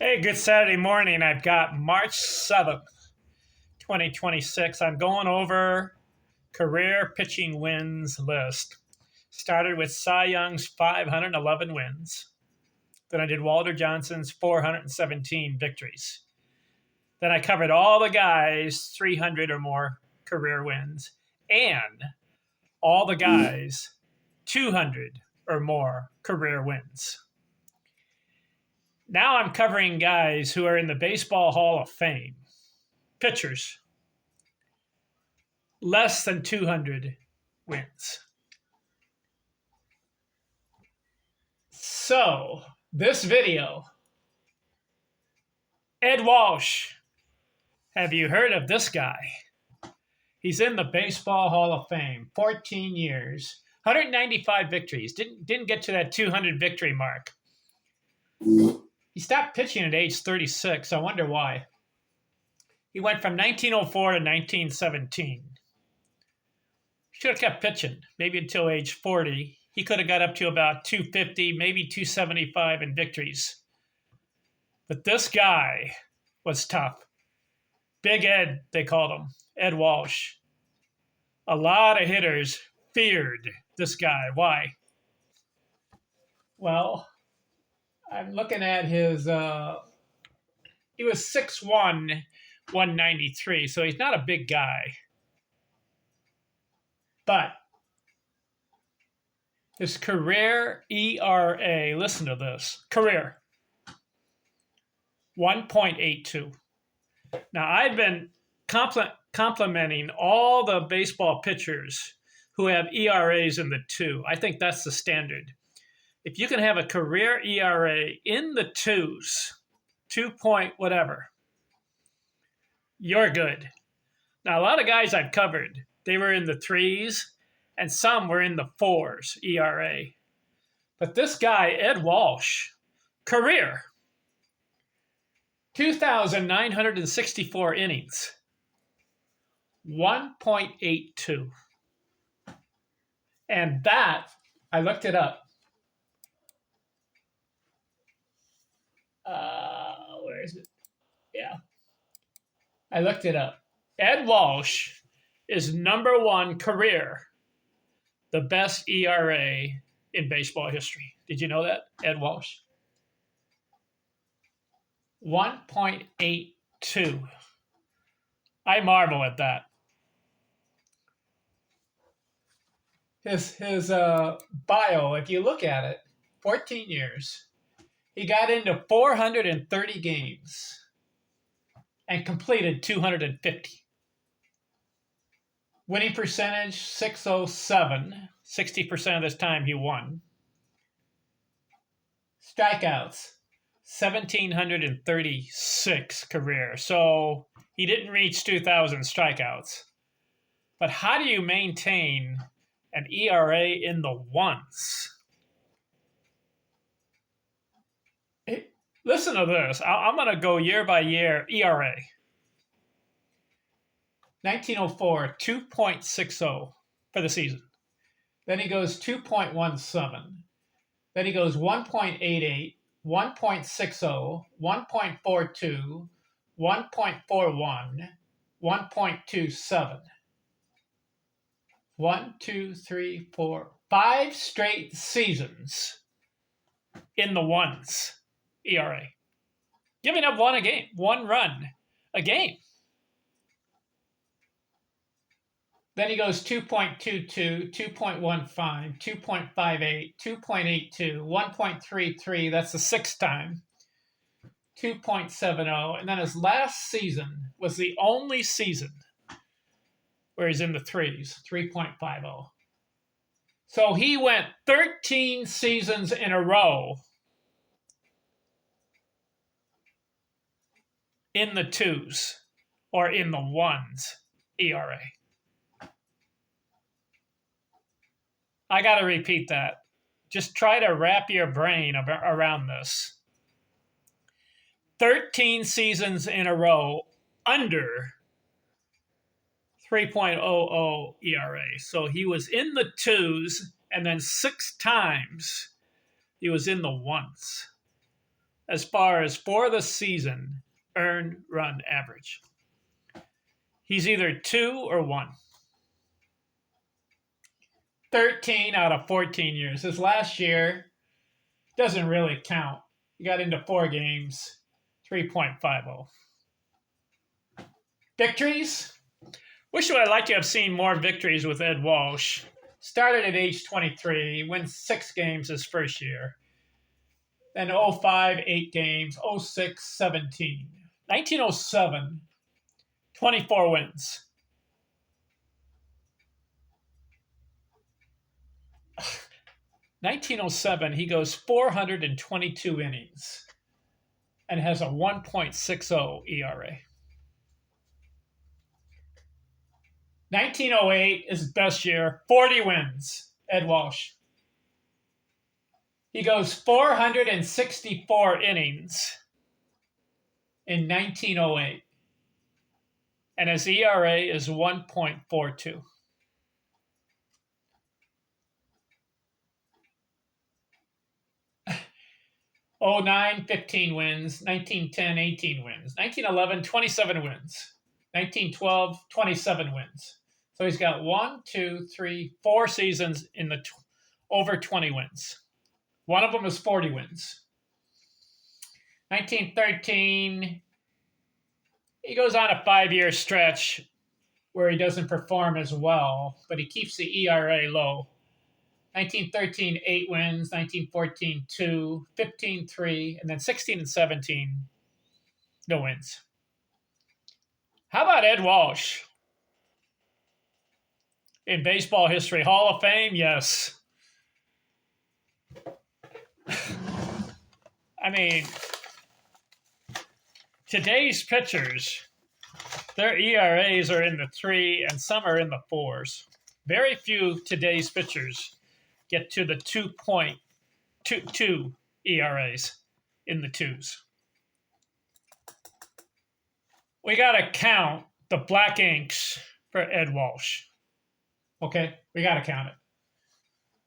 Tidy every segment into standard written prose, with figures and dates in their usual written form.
Hey, good Saturday morning. I've got March 7th, 2026. I'm going over career pitching wins list. Started with Cy Young's 511 wins. Then I did Walter Johnson's 417 victories. Then I covered all the guys' 300 or more career wins and all the guys' 200 or more career wins. Now I'm covering guys who are in the Baseball Hall of Fame. Pitchers, less than 200 wins. So, this video, Ed Walsh. Have you heard of this guy? He's in the Baseball Hall of Fame, 14 years, 195 victories. Didn't get to that 200 victory mark. He stopped pitching at age 36. I wonder why. He went from 1904 to 1917. Should have kept pitching, maybe until age 40. He could have got up to about 250, maybe 275 in victories. But this guy was tough. Big Ed, they called him, Ed Walsh. A lot of hitters feared this guy. Why? Well, I'm looking at his, he was 6'1", 193, so he's not a big guy. But his career ERA, listen to this, career, 1.82. Now, I've been complimenting all the baseball pitchers who have ERAs in the 2. I think that's the standard. If you can have a career ERA in the 2s, 2 point whatever, you're good. Now, a lot of guys I've covered, they were in the 3s, and some were in the 4s ERA. But this guy, Ed Walsh, career, 2,964 innings, 1.82. And that, I looked it up. Where is it? Yeah. I looked it up. Ed Walsh is number 1 career, the best ERA in baseball history. Did you know that, Ed Walsh? 1.82. I marvel at that. His bio, if you look at it, 14 years. He got into 430 games and completed 250. Winning percentage, 607. 60% of this time he won. Strikeouts, 1,736 career. So he didn't reach 2,000 strikeouts. But how do you maintain an ERA in the 1s? Listen to this. I'm going to go year by year ERA. 1904, 2.60 for the season. Then he goes 2.17. Then he goes 1.88, 1.60, 1.42, 1.41, 1.27. 1, 2, 3, 4, 5 straight seasons in the 1s ERA. Giving up one run a game. Then he goes 2.22, 2.15, 2.58, 2.82, 1.33. That's the 6th time. 2.70. And then his last season was the only season where he's in the 3s, 3.50. So he went 13 seasons in a row in the 2s or in the 1s ERA. I got to repeat that. Just try to wrap your brain around this. 13 seasons in a row under 3.00 ERA. So he was in the 2s, and then 6 times he was in the 1s. as far as for the season earned run average. He's either 2 or 1. 13 out of 14 years. His last year doesn't really count. He got into 4 games, 3.50. Victories? Wish I'd like to have seen more victories with Ed Walsh. Started at age 23, wins 6 games his first year. Then 05, 8 games, 06, 17. 1907, 24 wins. 1907, he goes 422 innings and has a 1.60 ERA. 1908 is his best year, 40 wins, Ed Walsh. He goes 464 innings in 1908, and his ERA is 1.42. 09, 15 wins. 1910, 18 wins. 1911, 27 wins. 1912, 27 wins. So he's got 4 seasons in the over 20 wins. One of them is 40 wins. 1913, he goes on a 5-year stretch where he doesn't perform as well, but he keeps the ERA low. 1913, 8 wins. 1914, 2. 15, 3. And then 16 and 17, no wins. How about Ed Walsh? In baseball history, Hall of Fame? Yes. I mean, today's pitchers, their ERAs are in the 3 and some are in the 4s. Very few today's pitchers get to the 2.22 ERAs in the 2s. We got to count the black inks for Ed Walsh. Okay, we got to count it.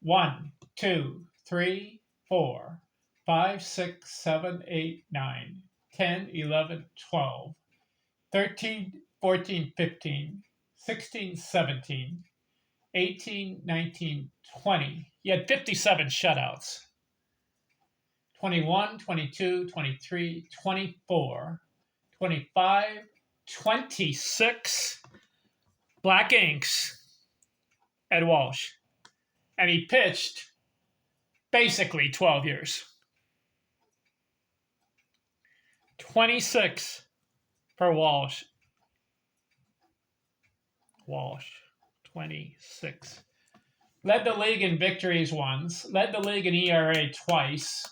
1, 2, 3, 4, 5, 6, 7, 8, 9, 10, 11, 12, 13, 14, 15, 16, 17, 18, 19, 20. He had 57 shutouts. 21, 22, 23, 24, 25, 26 black inks, Ed Walsh. And he pitched basically 12 years. 26 for Walsh. 26. Led the league in victories once. Led the league in ERA twice.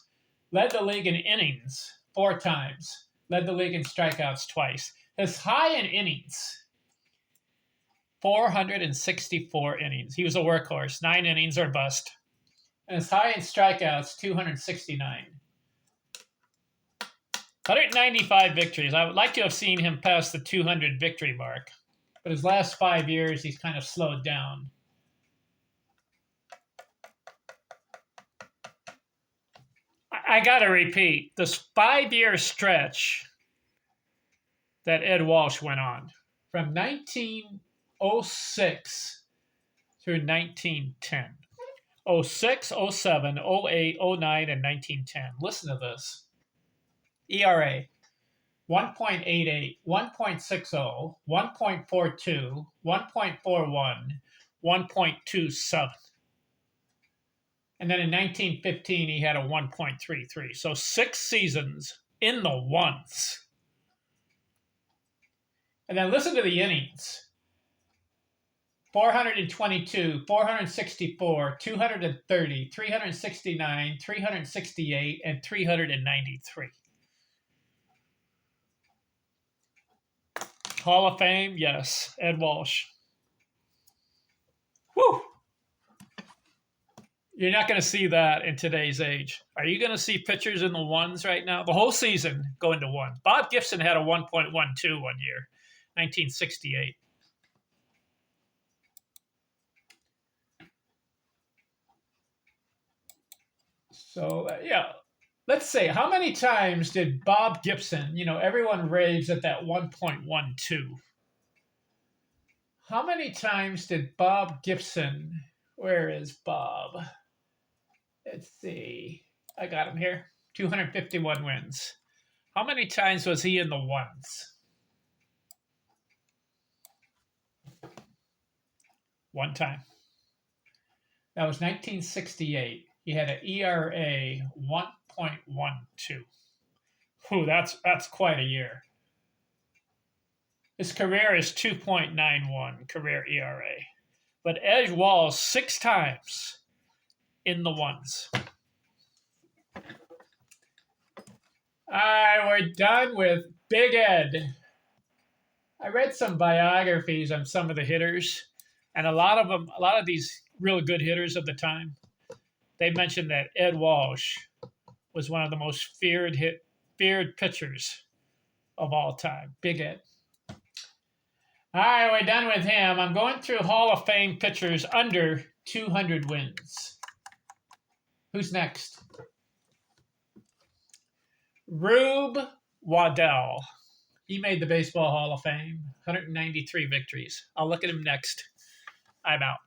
Led the league in innings 4 times. Led the league in strikeouts twice. His high in innings, 464 innings. He was a workhorse, 9 innings or bust. And his high in strikeouts, 269. 195 victories. I would like to have seen him pass the 200 victory mark. But his last 5 years, he's kind of slowed down. I got to repeat, this 5-year stretch that Ed Walsh went on, from 1906 through 1910. 06, 07, 08, 09, and 1910. Listen to this. ERA, 1.88, 1.60, 1.42, 1.41, 1.27. And then in 1915, he had a 1.33. So 6 seasons in the ones. And then listen to the innings. 422, 464, 230, 369, 368, and 393. Hall of Fame? Yes. Ed Walsh. Whew. You're not going to see that in today's age. Are you going to see pitchers in the ones right now? The whole season going to 1. Bob Gibson had a 1.12 one year, 1968. So, yeah. Let's see. How many times did Bob Gibson, everyone raves at that 1.12. How many times did Bob Gibson, where is Bob? Let's see. I got him here. 251 wins. How many times was he in the ones? One time. That was 1968. He had an ERA 1.12. Whew, that's quite a year. His career is 2.91 career ERA. But Ed Walsh 6 times in the ones. All right, we're done with Big Ed. I read some biographies on some of the hitters, and a lot of these real good hitters of the time, they mentioned that Ed Walsh was one of the most feared pitchers of all time. Big Ed. All right, we're done with him. I'm going through Hall of Fame pitchers under 200 wins. Who's next? Rube Waddell. He made the Baseball Hall of Fame. 193 victories. I'll look at him next. I'm out.